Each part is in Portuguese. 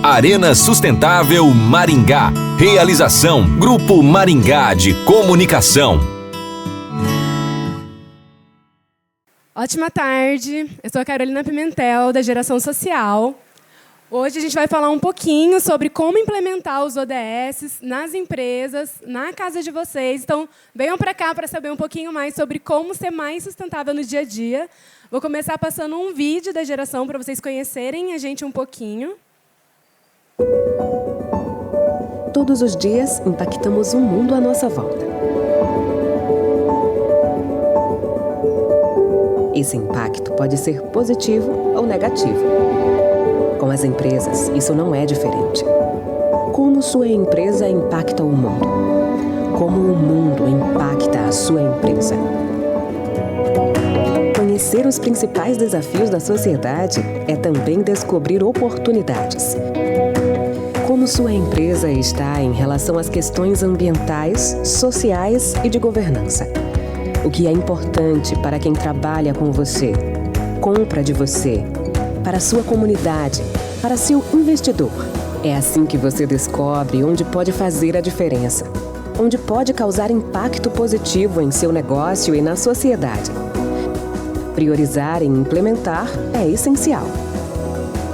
Arena Sustentável Maringá. Realização Grupo Maringá de Comunicação. Ótima tarde, eu sou a Carolina Pimentel, da Geração Social. Hoje a gente vai falar um pouquinho sobre como implementar os ODS nas empresas, na casa de vocês. Então, venham para cá para saber um pouquinho mais sobre como ser mais sustentável no dia a dia. Vou começar passando um vídeo da Geração para vocês conhecerem a gente um pouquinho. Todos os dias impactamos o mundo à nossa volta. Esse impacto pode ser positivo ou negativo. Com as empresas, isso não é diferente. Como sua empresa impacta o mundo? Como o mundo impacta a sua empresa? Conhecer os principais desafios da sociedade é também descobrir oportunidades. Como sua empresa está em relação às questões ambientais, sociais e de governança? O que é importante para quem trabalha com você, compra de você, para a sua comunidade, para seu investidor. É assim que você descobre onde pode fazer a diferença, onde pode causar impacto positivo em seu negócio e na sociedade. Priorizar e implementar é essencial.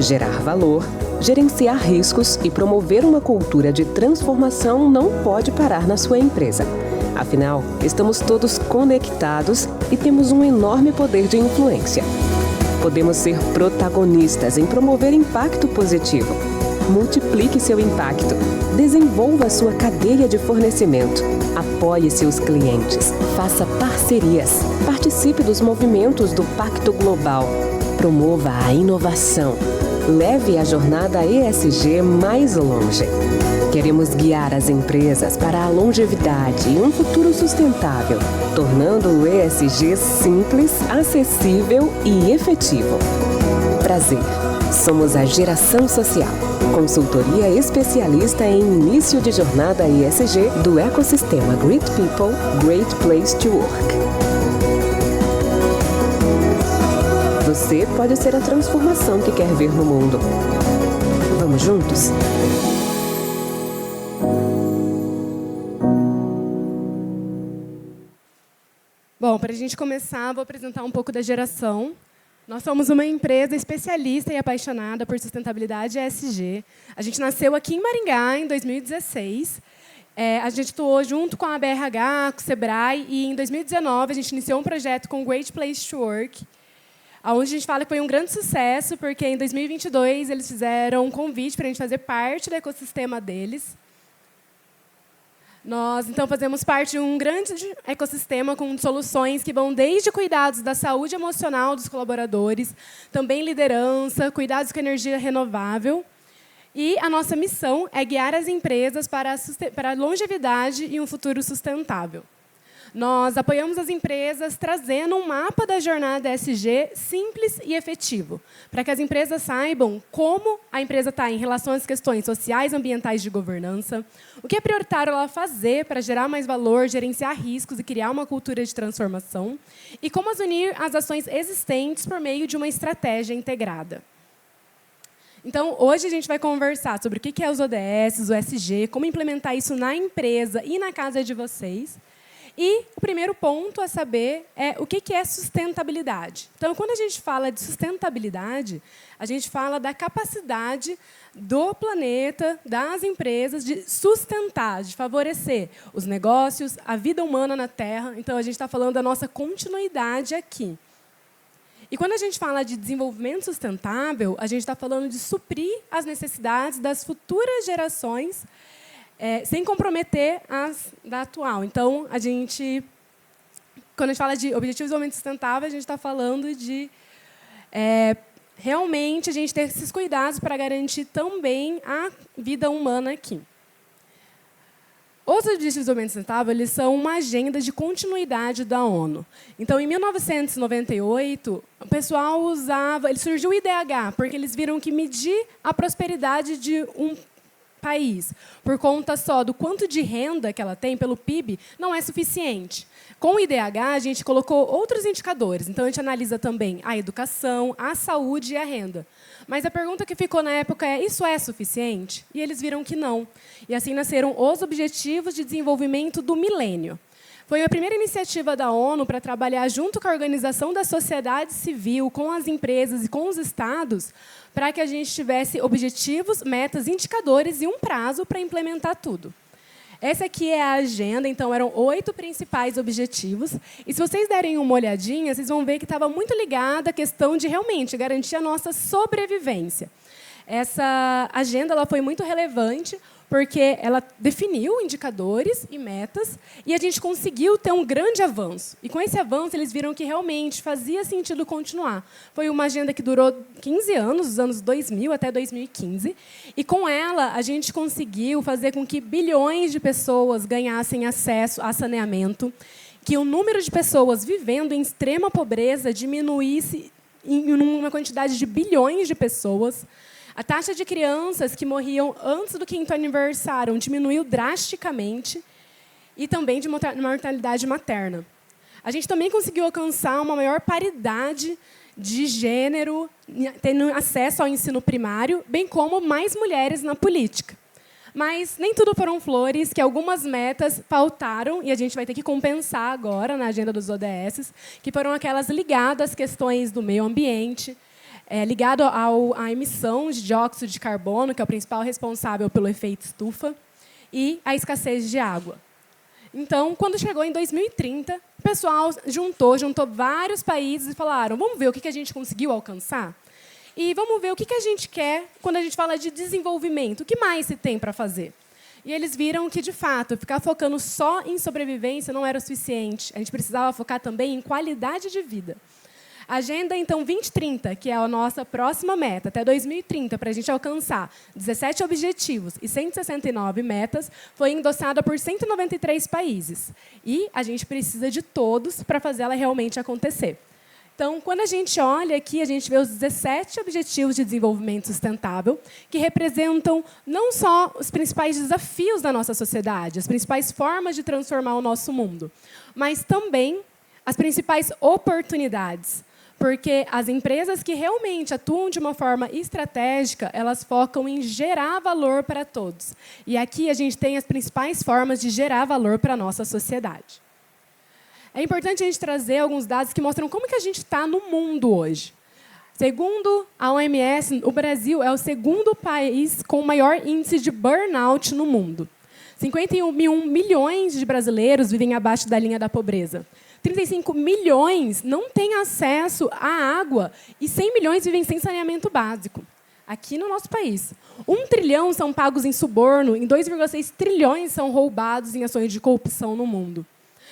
Gerar valor, gerenciar riscos e promover uma cultura de transformação não pode parar na sua empresa. Afinal, estamos todos conectados e temos um enorme poder de influência. Podemos ser protagonistas em promover impacto positivo. Multiplique seu impacto. Desenvolva sua cadeia de fornecimento. Apoie seus clientes. Faça parcerias. Participe dos movimentos do Pacto Global. Promova a inovação. Leve a jornada ESG mais longe. Queremos guiar as empresas para a longevidade e um futuro sustentável, tornando o ESG simples, acessível e efetivo. Prazer. Somos a Geração Social, consultoria especialista em início de jornada ESG do ecossistema Great People, Great Place to Work. Você pode ser a transformação que quer ver no mundo. Vamos juntos? Bom, para a gente começar, vou apresentar um pouco da Geração. Nós somos uma empresa especialista e apaixonada por sustentabilidade ESG. A gente nasceu aqui em Maringá, em 2016. A gente atuou junto com a BRH, com o Sebrae, e em 2019 a gente iniciou um projeto com o Great Place to Work, onde a gente fala que foi um grande sucesso, porque em 2022 eles fizeram um convite para a gente fazer parte do ecossistema deles. Nós, então, fazemos parte de um grande ecossistema com soluções que vão desde cuidados da saúde emocional dos colaboradores, também liderança, cuidados com energia renovável. E a nossa missão é guiar as empresas para a longevidade e um futuro sustentável. Nós apoiamos as empresas trazendo um mapa da jornada ESG simples e efetivo, para que as empresas saibam como a empresa está em relação às questões sociais, ambientais de governança, o que é prioritário ela fazer para gerar mais valor, gerenciar riscos e criar uma cultura de transformação, e como unir as ações existentes por meio de uma estratégia integrada. Então, hoje a gente vai conversar sobre o que é os ODS, o ESG, como implementar isso na empresa e na casa de vocês. E o primeiro ponto a saber é o que é sustentabilidade. Então, quando a gente fala de sustentabilidade, a gente fala da capacidade do planeta, das empresas, de sustentar, de favorecer os negócios, a vida humana na Terra. Então, a gente está falando da nossa continuidade aqui. E quando a gente fala de desenvolvimento sustentável, a gente está falando de suprir as necessidades das futuras gerações, sem comprometer as da atual. Então, quando a gente fala de Objetivos de Desenvolvimento Sustentável, a gente está falando de realmente a gente ter esses cuidados para garantir também a vida humana aqui. Os Objetivos de Desenvolvimento Sustentável eles são uma agenda de continuidade da ONU. Então, em 1998, o pessoal surgiu o IDH, porque eles viram que medir a prosperidade de um país, por conta só do quanto de renda que ela tem pelo PIB, não é suficiente. Com o IDH, a gente colocou outros indicadores. Então, a gente analisa também a educação, a saúde e a renda. Mas a pergunta que ficou na época é: isso é suficiente? E eles viram que não. E assim nasceram os Objetivos de Desenvolvimento do Milênio. Foi a primeira iniciativa da ONU para trabalhar junto com a organização da sociedade civil, com as empresas e com os estados, para que a gente tivesse objetivos, metas, indicadores e um prazo para implementar tudo. Essa aqui é a agenda, então eram 8 principais objetivos. E se vocês derem uma olhadinha, vocês vão ver que estava muito ligada à questão de realmente garantir a nossa sobrevivência. Essa agenda ela foi muito relevante, porque ela definiu indicadores e metas, e a gente conseguiu ter um grande avanço. E com esse avanço, eles viram que realmente fazia sentido continuar. Foi uma agenda que durou 15 anos, dos anos 2000 até 2015, e com ela a gente conseguiu fazer com que bilhões de pessoas ganhassem acesso a saneamento, que o número de pessoas vivendo em extrema pobreza diminuísse em uma quantidade de bilhões de pessoas. A taxa de crianças que morriam antes do 5º aniversário diminuiu drasticamente, e também de mortalidade materna. A gente também conseguiu alcançar uma maior paridade de gênero, tendo acesso ao ensino primário, bem como mais mulheres na política. Mas nem tudo foram flores, que algumas metas faltaram, e a gente vai ter que compensar agora na agenda dos ODS, que foram aquelas ligadas às questões do meio ambiente, ligado à emissão de dióxido de carbono, que é o principal responsável pelo efeito estufa, e à escassez de água. Então, quando chegou em 2030, o pessoal juntou vários países e falaram: vamos ver o que a gente conseguiu alcançar? E vamos ver o que a gente quer quando a gente fala de desenvolvimento. O que mais se tem para fazer? E eles viram que, de fato, ficar focando só em sobrevivência não era o suficiente. A gente precisava focar também em qualidade de vida. A Agenda, então, 2030, que é a nossa próxima meta, até 2030, para a gente alcançar 17 objetivos e 169 metas, foi endossada por 193 países. E a gente precisa de todos para fazer ela realmente acontecer. Então, quando a gente olha aqui, a gente vê os 17 Objetivos de Desenvolvimento Sustentável, que representam não só os principais desafios da nossa sociedade, as principais formas de transformar o nosso mundo, mas também as principais oportunidades. Porque as empresas que realmente atuam de uma forma estratégica, elas focam em gerar valor para todos. E aqui a gente tem as principais formas de gerar valor para a nossa sociedade. É importante a gente trazer alguns dados que mostram como que a gente está no mundo hoje. Segundo a OMS, o Brasil é o segundo país com o maior índice de burnout no mundo. 51 milhões de brasileiros vivem abaixo da linha da pobreza. 35 milhões não têm acesso à água e 100 milhões vivem sem saneamento básico, aqui no nosso país. 1 trilhão são pagos em suborno e 2,6 trilhões são roubados em ações de corrupção no mundo.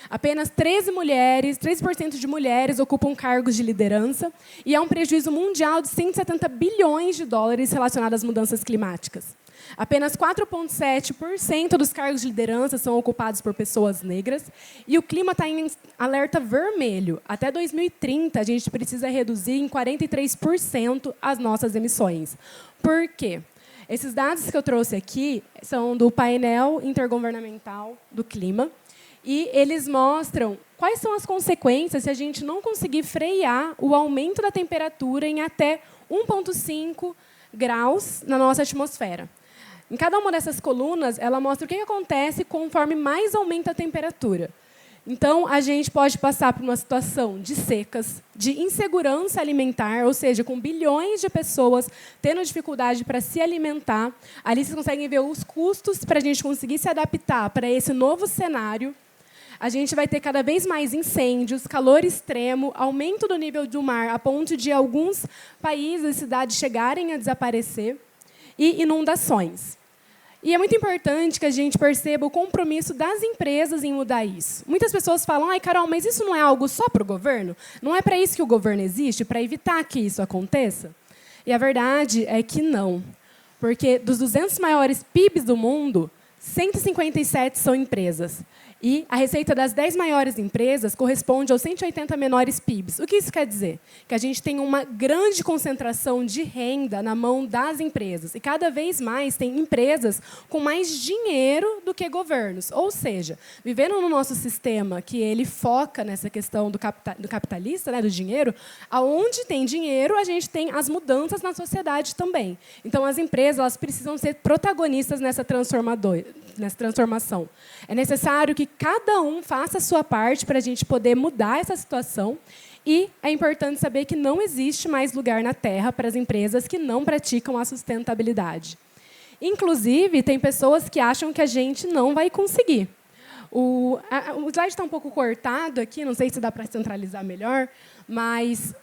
Apenas 13% de mulheres ocupam cargos de liderança e há um prejuízo mundial de 170 bilhões de dólares relacionado às mudanças climáticas. Apenas 4,7% dos cargos de liderança são ocupados por pessoas negras e o clima está em alerta vermelho. Até 2030, a gente precisa reduzir em 43% as nossas emissões. Por quê? Esses dados que eu trouxe aqui são do painel intergovernamental do clima e eles mostram quais são as consequências se a gente não conseguir frear o aumento da temperatura em até 1,5 graus na nossa atmosfera. Em cada uma dessas colunas, ela mostra o que acontece conforme mais aumenta a temperatura. Então, a gente pode passar por uma situação de secas, de insegurança alimentar, ou seja, com bilhões de pessoas tendo dificuldade para se alimentar. Ali vocês conseguem ver os custos para a gente conseguir se adaptar para esse novo cenário. A gente vai ter cada vez mais incêndios, calor extremo, aumento do nível do mar, a ponto de alguns países e cidades chegarem a desaparecer, e inundações. E é muito importante que a gente perceba o compromisso das empresas em mudar isso. Muitas pessoas falam: ai, Carol, mas isso não é algo só para o governo? Não é para isso que o governo existe, para evitar que isso aconteça? E a verdade é que não. Porque dos 200 maiores PIBs do mundo, 157 são empresas. E a receita das 10 maiores empresas corresponde aos 180 menores PIBs. O que isso quer dizer? Que a gente tem uma grande concentração de renda na mão das empresas. E cada vez mais tem empresas com mais dinheiro do que governos. Ou seja, vivendo no nosso sistema que ele foca nessa questão do capitalista, né, do dinheiro, aonde tem dinheiro, a gente tem as mudanças na sociedade também. Então, as empresas elas precisam ser protagonistas nessa transformação. É necessário que cada um faça a sua parte para a gente poder mudar essa situação. E é importante saber que não existe mais lugar na Terra para as empresas que não praticam a sustentabilidade. Inclusive, tem pessoas que acham que a gente não vai conseguir. O slide está um pouco cortado aqui, não sei se dá para centralizar melhor, mas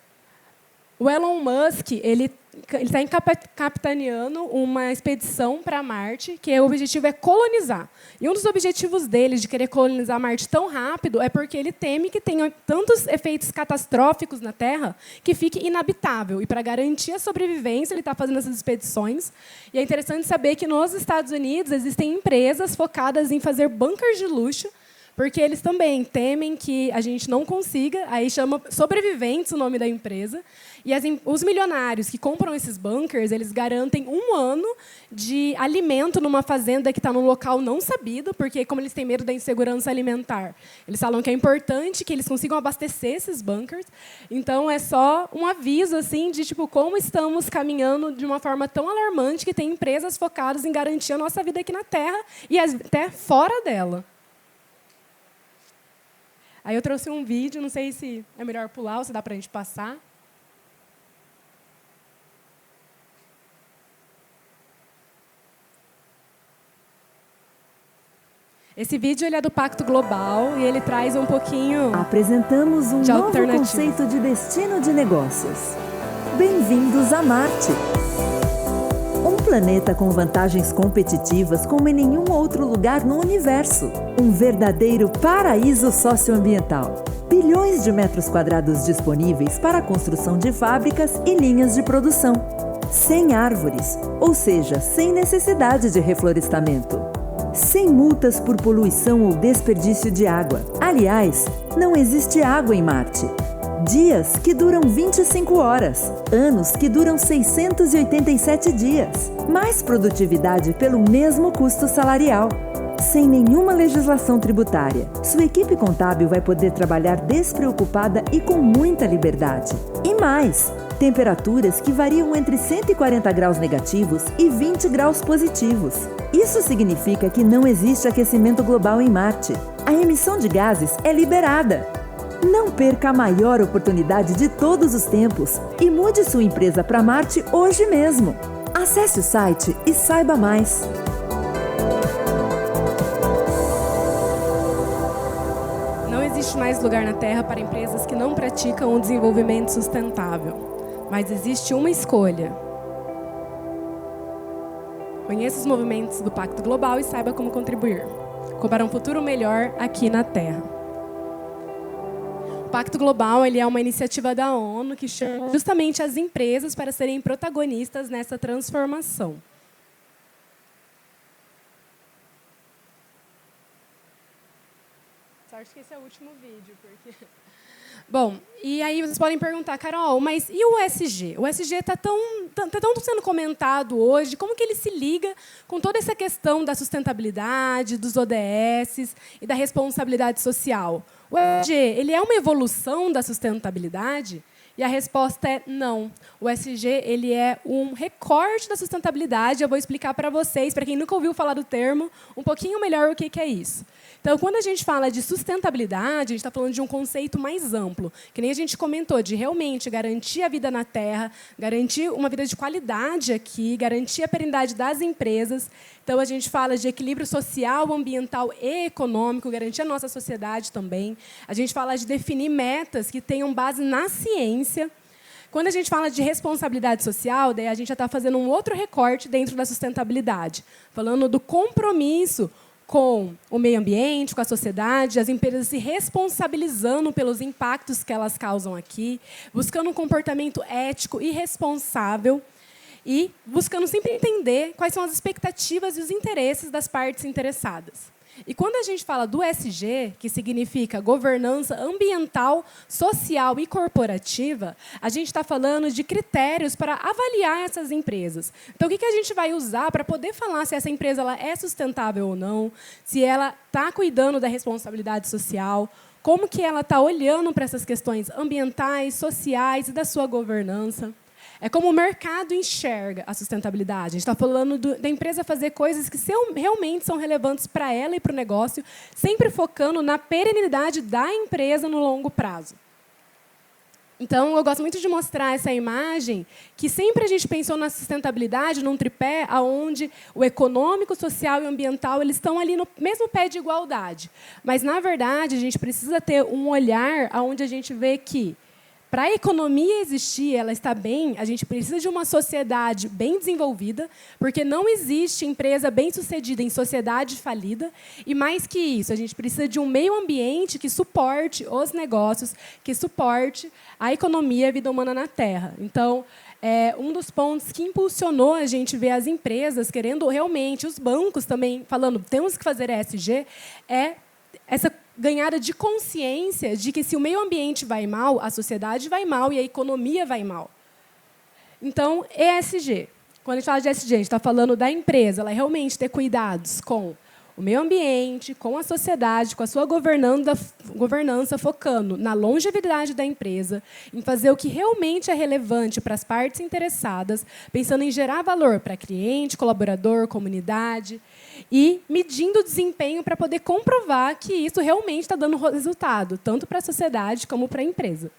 o Elon Musk ele está capitaneando uma expedição para Marte, que o objetivo é colonizar. E um dos objetivos dele de querer colonizar Marte tão rápido é porque ele teme que tenha tantos efeitos catastróficos na Terra que fique inabitável. E, para garantir a sobrevivência, ele está fazendo essas expedições. E é interessante saber que, nos Estados Unidos, existem empresas focadas em fazer bunkers de luxo, porque eles também temem que a gente não consiga, aí chama Sobreviventes o nome da empresa, e os milionários que compram esses bunkers, eles garantem 1 ano de alimento numa fazenda que está num local não sabido, porque, como eles têm medo da insegurança alimentar, eles falam que é importante que eles consigam abastecer esses bunkers. Então, é só um aviso assim, de como estamos caminhando de uma forma tão alarmante que tem empresas focadas em garantir a nossa vida aqui na Terra e até fora dela. Aí eu trouxe um vídeo, não sei se é melhor pular ou se dá para a gente passar. Esse vídeo ele é do Pacto Global e ele traz um pouquinho Apresentamos um de novo conceito de destino de negócios. Bem-vindos a Marte. Um planeta com vantagens competitivas como em nenhum outro lugar no universo. Um verdadeiro paraíso socioambiental. Bilhões de metros quadrados disponíveis para a construção de fábricas e linhas de produção. Sem árvores, ou seja, sem necessidade de reflorestamento. Sem multas por poluição ou desperdício de água. Aliás, não existe água em Marte. Dias que duram 25 horas, anos que duram 687 dias. Mais produtividade pelo mesmo custo salarial. Sem nenhuma legislação tributária. Sua equipe contábil vai poder trabalhar despreocupada e com muita liberdade. E mais, temperaturas que variam entre 140 graus negativos e 20 graus positivos. Isso significa que não existe aquecimento global em Marte. A emissão de gases é liberada. Não perca a maior oportunidade de todos os tempos e mude sua empresa para Marte hoje mesmo. Acesse o site e saiba mais. Não existe mais lugar na Terra para empresas que não praticam o desenvolvimento sustentável. Mas existe uma escolha. Conheça os movimentos do Pacto Global e saiba como contribuir para um futuro melhor aqui na Terra. O Pacto Global ele é uma iniciativa da ONU que chama justamente as empresas para serem protagonistas nessa transformação. Sorte que esse é o último vídeo, porque... Bom, e aí vocês podem perguntar, Carol, mas e o ESG? O ESG está tão sendo comentado hoje, como que ele se liga com toda essa questão da sustentabilidade, dos ODS e da responsabilidade social? O ESG, ele é uma evolução da sustentabilidade? E a resposta é não. O ESG ele é um recorte da sustentabilidade. Eu vou explicar para vocês, para quem nunca ouviu falar do termo, um pouquinho melhor o que é isso. Então, quando a gente fala de sustentabilidade, a gente está falando de um conceito mais amplo, que nem a gente comentou, de realmente garantir a vida na Terra, garantir uma vida de qualidade aqui, garantir a perenidade das empresas. Então, a gente fala de equilíbrio social, ambiental e econômico, garantir a nossa sociedade também. A gente fala de definir metas que tenham base na ciência. Quando a gente fala de responsabilidade social, daí a gente já está fazendo um outro recorte dentro da sustentabilidade, falando do compromisso com o meio ambiente, com a sociedade, as empresas se responsabilizando pelos impactos que elas causam aqui, buscando um comportamento ético e responsável e buscando sempre entender quais são as expectativas e os interesses das partes interessadas. E quando a gente fala do ESG, que significa governança ambiental, social e corporativa, a gente está falando de critérios para avaliar essas empresas. Então, o que a gente vai usar para poder falar se essa empresa ela é sustentável ou não, se ela está cuidando da responsabilidade social, como que ela está olhando para essas questões ambientais, sociais e da sua governança. É como o mercado enxerga a sustentabilidade. A gente está falando da empresa fazer coisas que realmente são relevantes para ela e para o negócio, sempre focando na perenidade da empresa no longo prazo. Então, eu gosto muito de mostrar essa imagem, que sempre a gente pensou na sustentabilidade num tripé onde o econômico, social e ambiental eles estão ali no mesmo pé de igualdade. Mas, na verdade, a gente precisa ter um olhar onde a gente vê que, para a economia existir, ela está bem, a gente precisa de uma sociedade bem desenvolvida, porque não existe empresa bem-sucedida em sociedade falida. E, mais que isso, a gente precisa de um meio ambiente que suporte os negócios, que suporte a economia e a vida humana na Terra. Então, um dos pontos que impulsionou a gente ver as empresas querendo realmente, os bancos também falando, temos que fazer ESG, é essa ganhada de consciência de que, se o meio ambiente vai mal, a sociedade vai mal e a economia vai mal. Então, ESG. Quando a gente fala de ESG, a gente está falando da empresa, ela realmente ter cuidados com o meio ambiente, com a sociedade, com a sua governança, focando na longevidade da empresa, em fazer o que realmente é relevante para as partes interessadas, pensando em gerar valor para cliente, colaborador, comunidade, e medindo o desempenho para poder comprovar que isso realmente está dando resultado, tanto para a sociedade como para a empresa.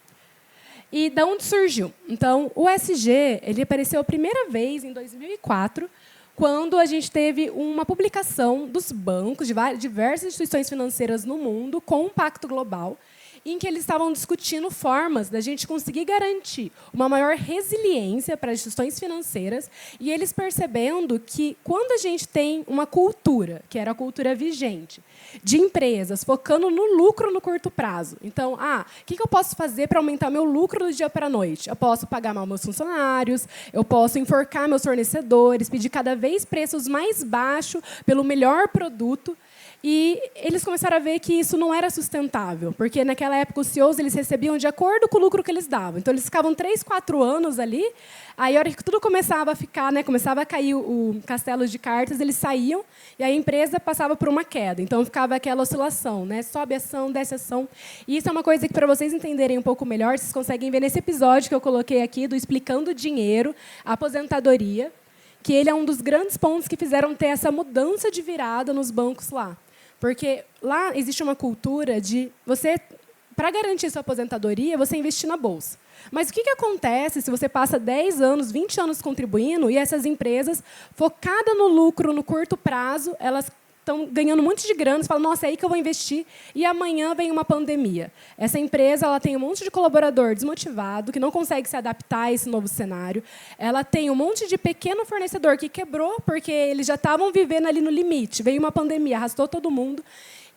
E de onde surgiu? Então, o ESG ele apareceu a primeira vez em 2004, quando a gente teve uma publicação dos bancos, de diversas instituições financeiras no mundo, com um pacto global, em que eles estavam discutindo formas da gente conseguir garantir uma maior resiliência para as instituições financeiras, e eles percebendo que, quando a gente tem uma cultura, que era a cultura vigente, de empresas focando no lucro no curto prazo. Então, o que eu posso fazer para aumentar meu lucro do dia para a noite? Eu posso pagar mal meus funcionários, eu posso enforcar meus fornecedores, pedir cada vez preços mais baixos pelo melhor produto. E eles começaram a ver que isso não era sustentável, porque, naquela época, os CEOs eles recebiam de acordo com o lucro que eles davam. Então, eles ficavam 3, 4 anos ali, aí, a hora que tudo começava a ficar, começava a cair o castelo de cartas, eles saíam, e a empresa passava por uma queda. Então, ficava aquela oscilação, sobe ação, desce ação. E isso é uma coisa que, para vocês entenderem um pouco melhor, vocês conseguem ver nesse episódio que eu coloquei aqui, do Explicando o Dinheiro, a aposentadoria, que ele é um dos grandes pontos que fizeram ter essa mudança de virada nos bancos lá. Porque lá existe uma cultura de você, para garantir sua aposentadoria, você investir na bolsa. Mas o que acontece se você passa 10 anos, 20 anos contribuindo e essas empresas, focadas no lucro no curto prazo, elas estão ganhando um monte de grana, você fala, nossa, é aí que eu vou investir, e amanhã vem uma pandemia. Essa empresa ela tem um monte de colaborador desmotivado, que não consegue se adaptar a esse novo cenário. Ela tem um monte de pequeno fornecedor que quebrou, porque eles já estavam vivendo ali no limite. Veio uma pandemia, arrastou todo mundo.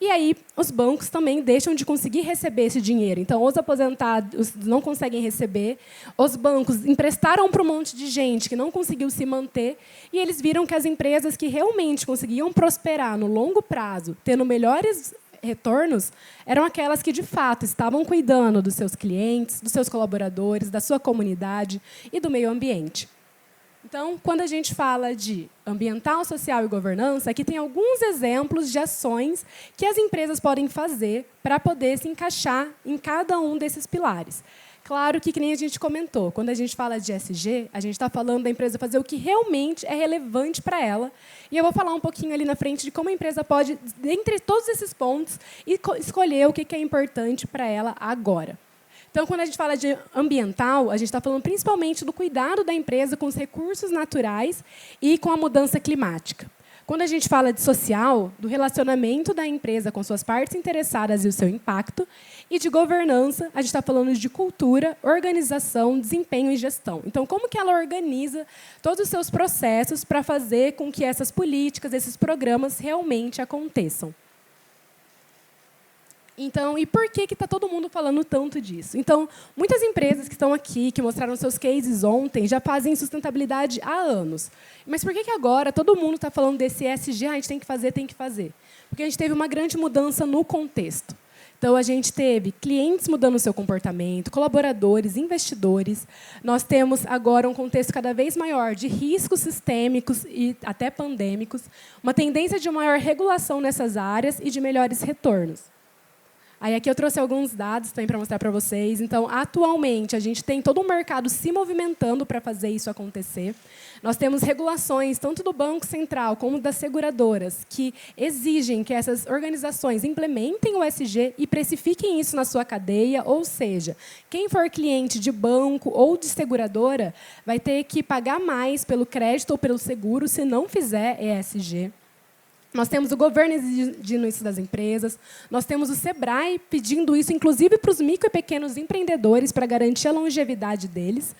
E aí, os bancos também deixam de conseguir receber esse dinheiro. Então, os aposentados não conseguem receber, os bancos emprestaram para um monte de gente que não conseguiu se manter, e eles viram que as empresas que realmente conseguiam prosperar no longo prazo, tendo melhores retornos, eram aquelas que, de fato, estavam cuidando dos seus clientes, dos seus colaboradores, da sua comunidade e do meio ambiente. Então, quando a gente fala de ambiental, social e governança, aqui tem alguns exemplos de ações que as empresas podem fazer para poder se encaixar em cada um desses pilares. Claro que nem a gente comentou, quando a gente fala de ESG, a gente está falando da empresa fazer o que realmente é relevante para ela. E eu vou falar um pouquinho ali na frente de como a empresa pode, dentre todos esses pontos, escolher o que é importante para ela agora. Então, quando a gente fala de ambiental, a gente está falando principalmente do cuidado da empresa com os recursos naturais e com a mudança climática. Quando a gente fala de social, do relacionamento da empresa com suas partes interessadas e o seu impacto. E de governança, a gente está falando de cultura, organização, desempenho e gestão. Então, como que ela organiza todos os seus processos para fazer com que essas políticas, esses programas realmente aconteçam? Então, e por que está todo mundo falando tanto disso? Então, muitas empresas que estão aqui, que mostraram seus cases ontem, já fazem sustentabilidade há anos. Mas por que agora todo mundo está falando desse ESG? A gente tem que fazer, tem que fazer. Porque a gente teve uma grande mudança no contexto. Então, a gente teve clientes mudando o seu comportamento, colaboradores, investidores. Nós temos agora um contexto cada vez maior de riscos sistêmicos e até pandêmicos, uma tendência de maior regulação nessas áreas e de melhores retornos. Aí aqui eu trouxe alguns dados também para mostrar para vocês. Então, atualmente, a gente tem todo um mercado se movimentando para fazer isso acontecer. Nós temos regulações, tanto do Banco Central como das seguradoras, que exigem que essas organizações implementem o ESG e precifiquem isso na sua cadeia, ou seja, quem for cliente de banco ou de seguradora vai ter que pagar mais pelo crédito ou pelo seguro se não fizer ESG. Nós temos o governo exigindo isso das empresas, nós temos o SEBRAE pedindo isso, inclusive, para os micro e pequenos empreendedores, para garantir a longevidade deles.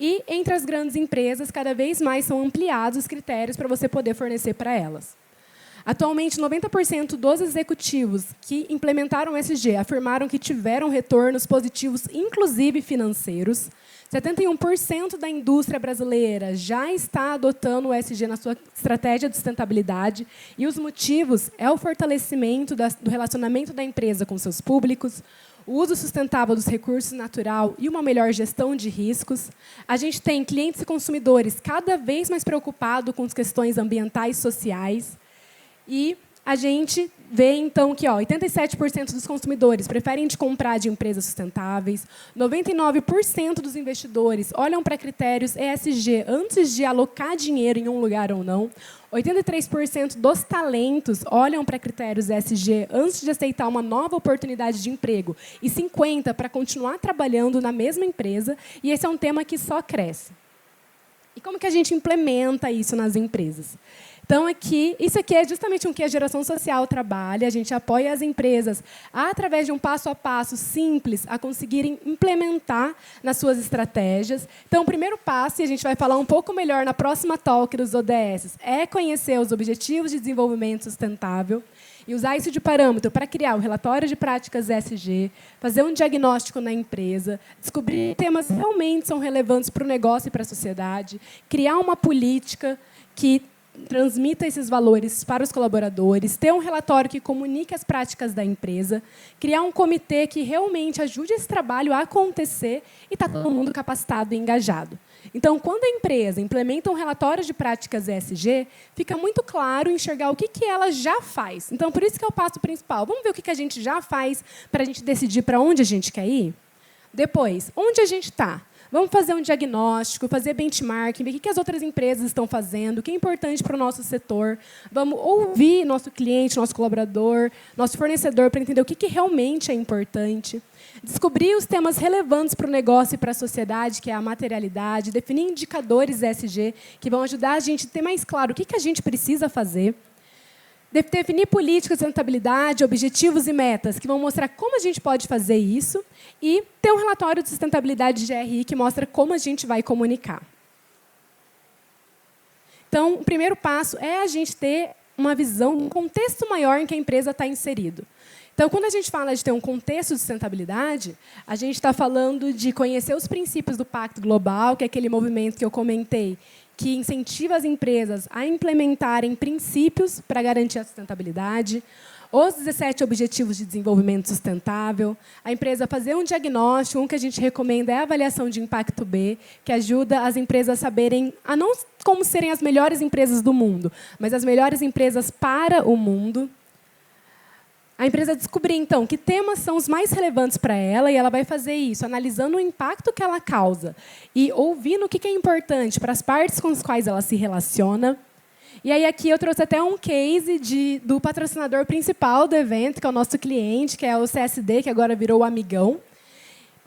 E, entre as grandes empresas, cada vez mais são ampliados os critérios para você poder fornecer para elas. Atualmente, 90% dos executivos que implementaram o ESG afirmaram que tiveram retornos positivos, inclusive financeiros. 71% da indústria brasileira já está adotando o ESG na sua estratégia de sustentabilidade. E os motivos é o fortalecimento do relacionamento da empresa com seus públicos, o uso sustentável dos recursos naturais e uma melhor gestão de riscos. A gente tem clientes e consumidores cada vez mais preocupados com as questões ambientais e sociais. E a gente vê, então, que 87% dos consumidores preferem comprar de empresas sustentáveis, 99% dos investidores olham para critérios ESG antes de alocar dinheiro em um lugar ou não, 83% dos talentos olham para critérios ESG antes de aceitar uma nova oportunidade de emprego e 50% para continuar trabalhando na mesma empresa, e esse é um tema que só cresce. E como que a gente implementa isso nas empresas? Então, isso aqui é justamente o que a geração social trabalha. A gente apoia as empresas, através de um passo a passo simples, a conseguirem implementar nas suas estratégias. Então, o primeiro passo, e a gente vai falar um pouco melhor na próxima talk dos ODS, é conhecer os Objetivos de Desenvolvimento Sustentável e usar isso de parâmetro para criar o relatório de práticas ESG, fazer um diagnóstico na empresa, descobrir temas que realmente são relevantes para o negócio e para a sociedade, criar uma política que transmita esses valores para os colaboradores, ter um relatório que comunique as práticas da empresa, criar um comitê que realmente ajude esse trabalho a acontecer e está todo mundo capacitado e engajado. Então, quando a empresa implementa um relatório de práticas ESG, fica muito claro enxergar o que ela já faz. Então, por isso que é o passo principal. Vamos ver o que a gente já faz para a gente decidir para onde a gente quer ir? Depois, onde a gente está? Vamos fazer um diagnóstico, fazer benchmarking, ver o que as outras empresas estão fazendo, o que é importante para o nosso setor. Vamos ouvir nosso cliente, nosso colaborador, nosso fornecedor, para entender o que realmente é importante. Descobrir os temas relevantes para o negócio e para a sociedade, que é a materialidade. Definir indicadores ESG, que vão ajudar a gente a ter mais claro o que a gente precisa fazer. Definir políticas de sustentabilidade, objetivos e metas, que vão mostrar como a gente pode fazer isso, e ter um relatório de sustentabilidade de GRI que mostra como a gente vai comunicar. Então, o primeiro passo é a gente ter uma visão, um contexto maior em que a empresa está inserido. Então, quando a gente fala de ter um contexto de sustentabilidade, a gente está falando de conhecer os princípios do Pacto Global, que é aquele movimento que eu comentei, que incentiva as empresas a implementarem princípios para garantir a sustentabilidade, os 17 Objetivos de Desenvolvimento Sustentável, a empresa fazer um diagnóstico, um que a gente recomenda é a avaliação de impacto B, que ajuda as empresas a saberem, a não como serem as melhores empresas do mundo, mas as melhores empresas para o mundo. A empresa descobrir, então, que temas são os mais relevantes para ela, e ela vai fazer isso analisando o impacto que ela causa e ouvindo o que é importante para as partes com as quais ela se relaciona. E aí aqui eu trouxe até um case do patrocinador principal do evento, que é o nosso cliente, que é o CSD, que agora virou o Amigão.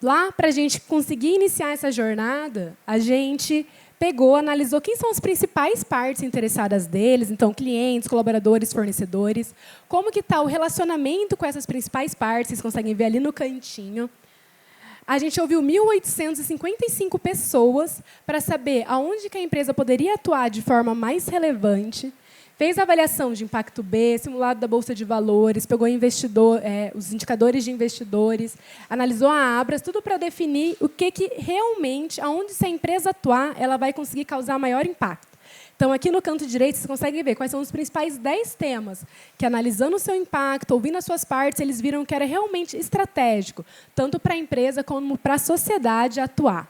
Lá, para a gente conseguir iniciar essa jornada, a gente analisou quem são as principais partes interessadas deles, então clientes, colaboradores, fornecedores, como que está o relacionamento com essas principais partes, vocês conseguem ver ali no cantinho. A gente ouviu 1.855 pessoas para saber aonde que a empresa poderia atuar de forma mais relevante. Fez a avaliação de impacto B, simulado da Bolsa de Valores, pegou os indicadores de investidores, analisou a Abras, tudo para definir o que realmente, aonde se a empresa atuar, ela vai conseguir causar maior impacto. Então, aqui no canto direito, vocês conseguem ver quais são os principais 10 temas que, analisando o seu impacto, ouvindo as suas partes, eles viram que era realmente estratégico, tanto para a empresa como para a sociedade atuar.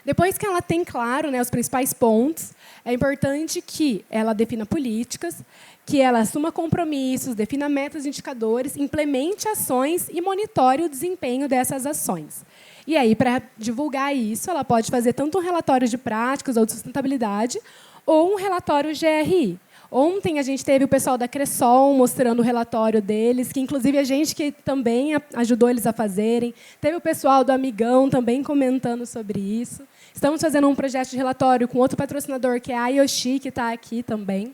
Depois que ela tem claro, né, os principais pontos, é importante que ela defina políticas, que ela assuma compromissos, defina metas e indicadores, implemente ações e monitore o desempenho dessas ações. E aí, para divulgar isso, ela pode fazer tanto um relatório de práticas ou de sustentabilidade, ou um relatório GRI. Ontem a gente teve o pessoal da Cressol mostrando o relatório deles, que inclusive a gente que também ajudou eles a fazerem. Teve o pessoal do Amigão também comentando sobre isso. Estamos fazendo um projeto de relatório com outro patrocinador, que é a Yoshi, que está aqui também.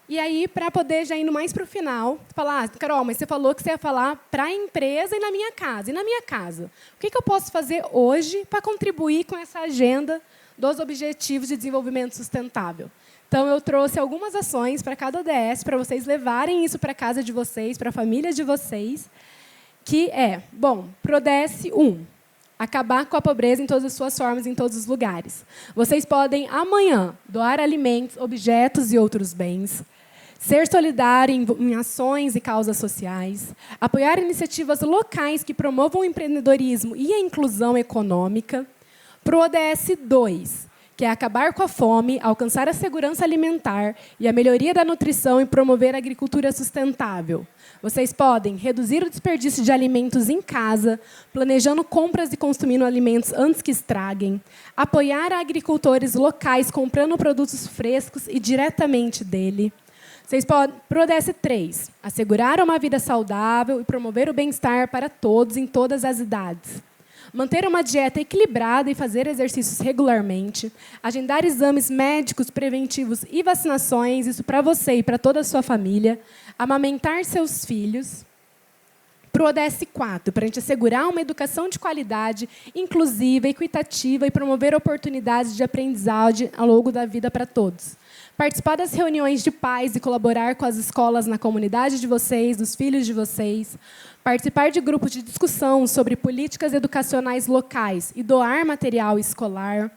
E aí, para poder, já indo mais para o final, falar, Carol, mas você falou que você ia falar para a empresa e na minha casa. E na minha casa? O que eu posso fazer hoje para contribuir com essa agenda dos Objetivos de Desenvolvimento Sustentável? Então, eu trouxe algumas ações para cada ODS, para vocês levarem isso para a casa de vocês, para a família de vocês, que é, bom, para o ODS 1, acabar com a pobreza em todas as suas formas, em todos os lugares. Vocês podem, amanhã, doar alimentos, objetos e outros bens, ser solidário em ações e causas sociais, apoiar iniciativas locais que promovam o empreendedorismo e a inclusão econômica. Para o ODS 2, que é acabar com a fome, alcançar a segurança alimentar e a melhoria da nutrição e promover a agricultura sustentável. Vocês podem reduzir o desperdício de alimentos em casa, planejando compras e consumindo alimentos antes que estraguem, apoiar agricultores locais comprando produtos frescos e diretamente dele. Vocês podem, para o ODS 3, assegurar uma vida saudável e promover o bem-estar para todos em todas as idades. Manter uma dieta equilibrada e fazer exercícios regularmente. Agendar exames médicos, preventivos e vacinações, isso para você e para toda a sua família. Amamentar seus filhos. Para o ODS 4, para a gente assegurar uma educação de qualidade, inclusiva, equitativa e promover oportunidades de aprendizagem ao longo da vida para todos. Participar das reuniões de pais e colaborar com as escolas na comunidade de vocês, dos filhos de vocês. Participar de grupos de discussão sobre políticas educacionais locais e doar material escolar.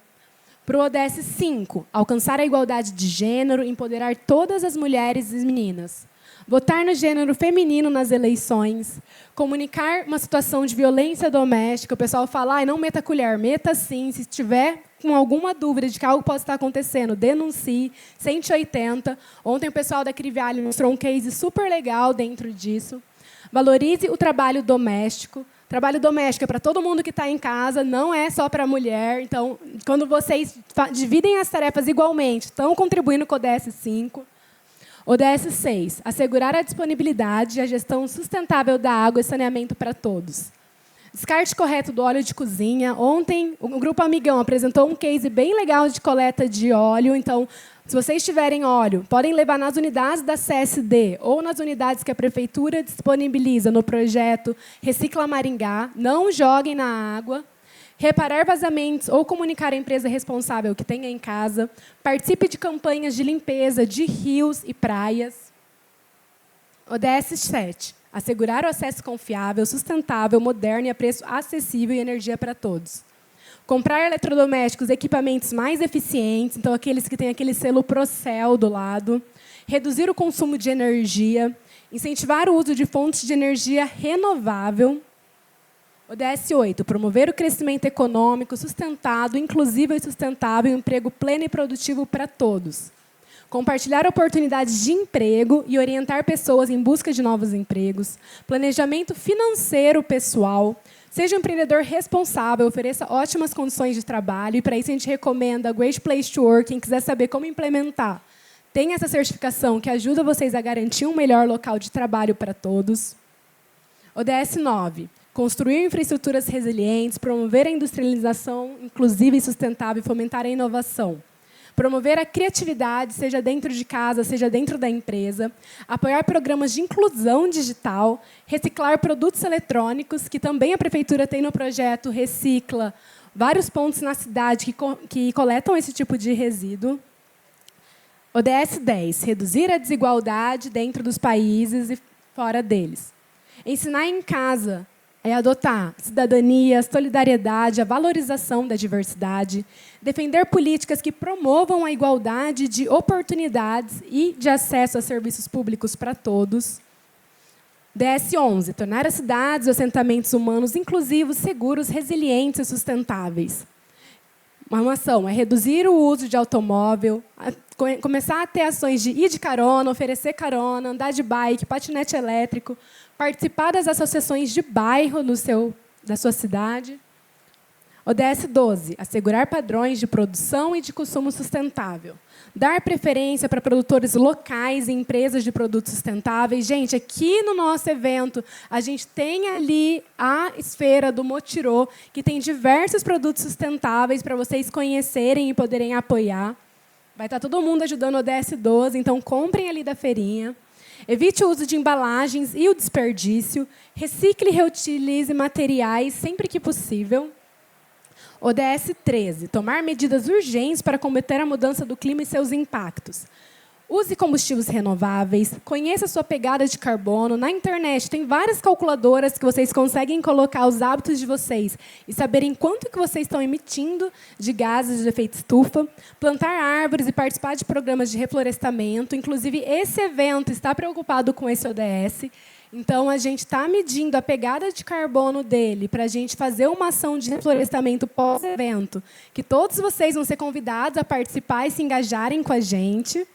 Para o ODS 5, alcançar a igualdade de gênero e empoderar todas as mulheres e meninas. Votar no gênero feminino nas eleições. Comunicar uma situação de violência doméstica. O pessoal fala, não meta colher, meta sim. Se tiver com alguma dúvida de que algo pode estar acontecendo, denuncie. 180. Ontem o pessoal da Crivale mostrou um case super legal dentro disso. Valorize o trabalho doméstico. Trabalho doméstico é para todo mundo que está em casa, não é só para a mulher. Então, quando vocês dividem as tarefas igualmente, estão contribuindo com o ODS 5. ODS 6, assegurar a disponibilidade e a gestão sustentável da água e saneamento para todos. Descarte correto do óleo de cozinha. Ontem, o Grupo Amigão apresentou um case bem legal de coleta de óleo. Então, se vocês tiverem óleo, podem levar nas unidades da CSD ou nas unidades que a Prefeitura disponibiliza no projeto Recicla Maringá. Não joguem na água. Reparar vazamentos ou comunicar à empresa responsável que tenha em casa. Participe de campanhas de limpeza de rios e praias. ODS 7. Assegurar o acesso confiável, sustentável, moderno e a preço acessível e energia para todos. Comprar eletrodomésticos e equipamentos mais eficientes, então aqueles que têm aquele selo Procel do lado. Reduzir o consumo de energia. Incentivar o uso de fontes de energia renovável. ODS 8, promover o crescimento econômico sustentado, inclusivo e sustentável, emprego pleno e produtivo para todos. Compartilhar oportunidades de emprego e orientar pessoas em busca de novos empregos. Planejamento financeiro pessoal. Seja um empreendedor responsável, ofereça ótimas condições de trabalho. E, para isso, a gente recomenda a Great Place to Work. Quem quiser saber como implementar, tem essa certificação que ajuda vocês a garantir um melhor local de trabalho para todos. ODS 9. Construir infraestruturas resilientes, promover a industrialização inclusiva e sustentável e fomentar a inovação. Promover a criatividade, seja dentro de casa, seja dentro da empresa. Apoiar programas de inclusão digital. Reciclar produtos eletrônicos, que também a Prefeitura tem no projeto Recicla. Vários pontos na cidade que coletam esse tipo de resíduo. ODS 10, reduzir a desigualdade dentro dos países e fora deles. Ensinar em casa é adotar cidadania, solidariedade, a valorização da diversidade, defender políticas que promovam a igualdade de oportunidades e de acesso a serviços públicos para todos. ODS 11, tornar as cidades e assentamentos humanos inclusivos, seguros, resilientes e sustentáveis. Uma ação é reduzir o uso de automóvel, começar a ter ações de ir de carona, oferecer carona, andar de bike, patinete elétrico, participar das associações de bairro da sua cidade. ODS 12, assegurar padrões de produção e de consumo sustentável. Dar preferência para produtores locais e empresas de produtos sustentáveis. Gente, aqui no nosso evento, a gente tem ali a esfera do Motirô, que tem diversos produtos sustentáveis para vocês conhecerem e poderem apoiar. Vai estar todo mundo ajudando o ODS 12, então comprem ali da feirinha. Evite o uso de embalagens e o desperdício. Recicle e reutilize materiais sempre que possível. ODS 13, tomar medidas urgentes para combater a mudança do clima e seus impactos. Use combustíveis renováveis, conheça a sua pegada de carbono. Na internet tem várias calculadoras que vocês conseguem colocar os hábitos de vocês e saberem quanto que vocês estão emitindo de gases de efeito estufa. Plantar árvores e participar de programas de reflorestamento. Inclusive, esse evento está preocupado com esse ODS. Então, a gente está medindo a pegada de carbono dele para a gente fazer uma ação de reflorestamento pós-evento, que todos vocês vão ser convidados a participar e se engajarem com a gente.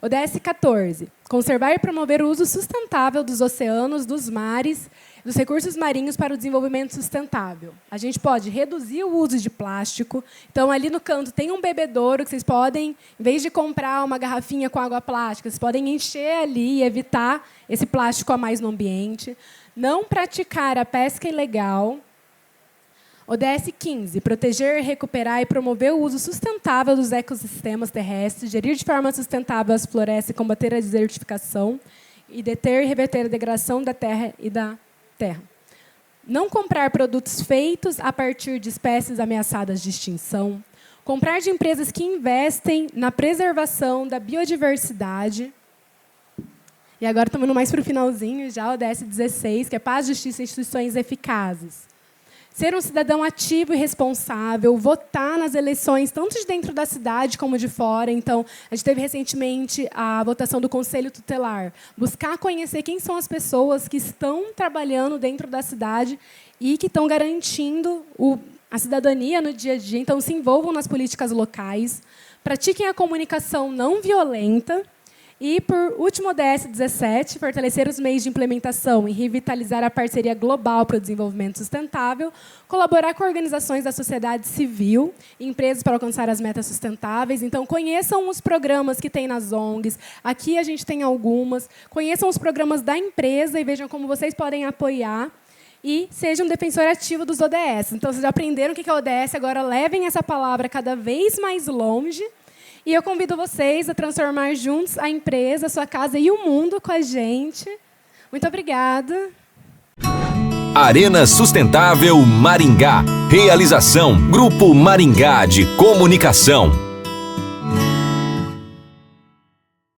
ODS 14, conservar e promover o uso sustentável dos oceanos, dos mares, dos recursos marinhos para o desenvolvimento sustentável. A gente pode reduzir o uso de plástico. Então, ali no canto tem um bebedouro que vocês podem, em vez de comprar uma garrafinha com água plástica, vocês podem encher ali e evitar esse plástico a mais no ambiente. Não praticar a pesca ilegal. ODS 15, proteger, recuperar e promover o uso sustentável dos ecossistemas terrestres, gerir de forma sustentável as florestas e combater a desertificação e deter e reverter a degradação da terra e da terra. Não comprar produtos feitos a partir de espécies ameaçadas de extinção. Comprar de empresas que investem na preservação da biodiversidade. E agora estamos indo mais para o finalzinho, já o ODS 16, que é paz, justiça e instituições eficazes. Ser um cidadão ativo e responsável, votar nas eleições, tanto de dentro da cidade como de fora. Então, a gente teve recentemente a votação do Conselho Tutelar. Buscar conhecer quem são as pessoas que estão trabalhando dentro da cidade e que estão garantindo a cidadania no dia a dia. Então, se envolvam nas políticas locais. Pratiquem a comunicação não violenta. E, por último, ODS 17, fortalecer os meios de implementação e revitalizar a parceria global para o desenvolvimento sustentável, colaborar com organizações da sociedade civil e empresas para alcançar as metas sustentáveis. Então, conheçam os programas que tem nas ONGs. Aqui a gente tem algumas. Conheçam os programas da empresa e vejam como vocês podem apoiar. E sejam um defensor ativo dos ODS. Então, vocês já aprenderam o que é ODS, agora levem essa palavra cada vez mais longe. E eu convido vocês a transformar juntos a empresa, a sua casa e o mundo com a gente. Muito obrigada. Arena Sustentável Maringá. Realização Grupo Maringá de Comunicação.